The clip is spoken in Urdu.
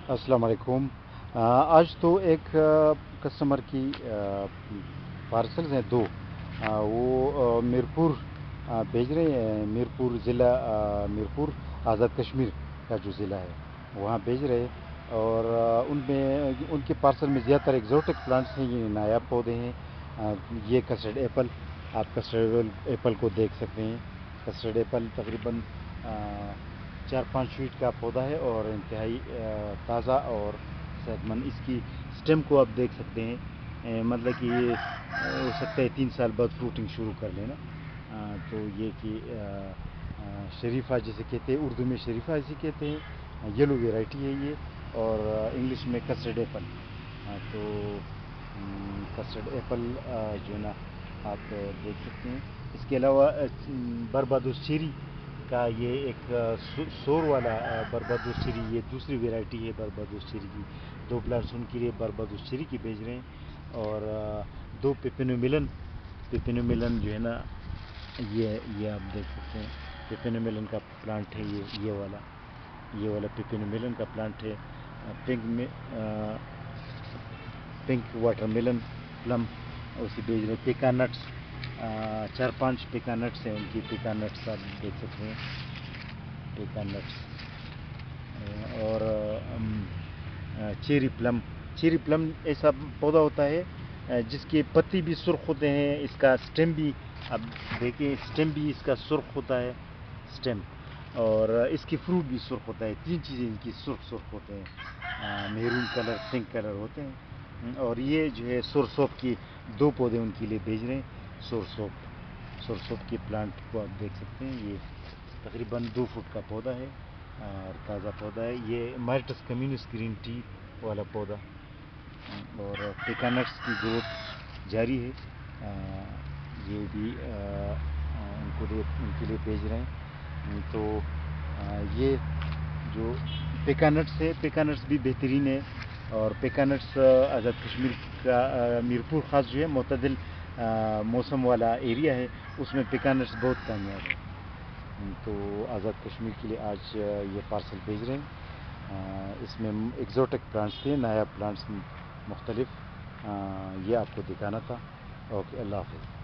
السلام علیکم۔ آج تو ایک کسٹمر کی پارسلز ہیں دو، وہ میرپور بھیج رہے ہیں۔ میرپور ضلع، میرپور آزاد کشمیر کا جو ضلع ہے وہاں بھیج رہے ہیں، اور ان میں ان کے پارسل میں زیادہ تر ایگزوٹک پلانٹس ہیں، یہ نایاب پودے ہیں۔ یہ کسٹرڈ ایپل، آپ کسٹرڈ ایپل کو دیکھ سکتے ہیں۔ کسٹرڈ ایپل تقریباً 4-5 فیٹ کا پودا ہے اور انتہائی تازہ اور صحت مند۔ اس کی سٹیم کو آپ دیکھ سکتے ہیں، مطلب کہ یہ ہو سکتا ہے 3 سال بعد فروٹنگ شروع کر لینا۔ تو یہ کہ شریفہ جسے کہتے ہیں، اردو میں شریفہ اسے کہتے ہیں، یلو ویرائٹی ہے یہ، اور انگلش میں کسٹرڈ ایپل۔ تو کسٹرڈ ایپل جو ہے نا آپ دیکھ سکتے ہیں۔ اس کے علاوہ بربادوس چیری کا یہ ایک سور والا بربادوس چیری، یہ دوسری ویرائٹی ہے بربادوس چیری کی۔ 2 پلانٹس ان کے لیے بربادوس چیری کی بھیج رہے ہیں، اور 2 پیپینو ملن جو ہے نا، یہ آپ دیکھ سکتے ہیں۔ پیپینو ملن کا پلانٹ ہے یہ والا پیپینو ملن کا پلانٹ ہے۔ پنک واٹر ملن پلم اسے بھیج رہے ہیں۔ پیکان نٹس، 4-5 پیکان نٹس ہیں ان کی، پیکان نٹس آپ دیکھ سکتے ہیں، پیکان نٹس۔ اور چیری پلم ایسا پودا ہوتا ہے جس کے پتی بھی سرخ ہوتے ہیں، اس کا سٹیم بھی آپ دیکھیں، سٹیم بھی اس کا سرخ ہوتا ہے، سٹیم، اور اس کی فروٹ بھی سرخ ہوتا ہے۔ 3 چیزیں ان کی سرخ ہوتے ہیں، میرون کلر، پنک کلر ہوتے ہیں۔ اور یہ جو ہے سورسوپ کی 2 پودے ان کے لیے بھیج رہے ہیں۔ سورسوپ کے پلانٹ کو آپ دیکھ سکتے ہیں، یہ تقریباً 2 فٹ کا پودا ہے اور تازہ پودا ہے۔ یہ مائرٹس کمیونس گرین ٹی والا پودا، اور پیکانٹس کی گروتھ جاری ہے۔ یہ بھی ان کے لیے بھیج رہے ہیں۔ تو یہ جو پیکانٹس ہے، پیکانٹس بھی بہترین ہے، اور پیکانٹس آزاد کشمیر کا میرپور خاص جو ہے معتدل موسم والا ایریا ہے، اس میں پیکانٹس بہت کامیاب ہے۔ تو آزاد کشمیر کے لیے آج یہ پارسل بھیج رہے ہیں۔ اس میں ایگزوٹک پلانٹس تھے، نایاب پلانٹس مختلف، یہ آپ کو دکھانا تھا۔ اوکے، اللہ حافظ۔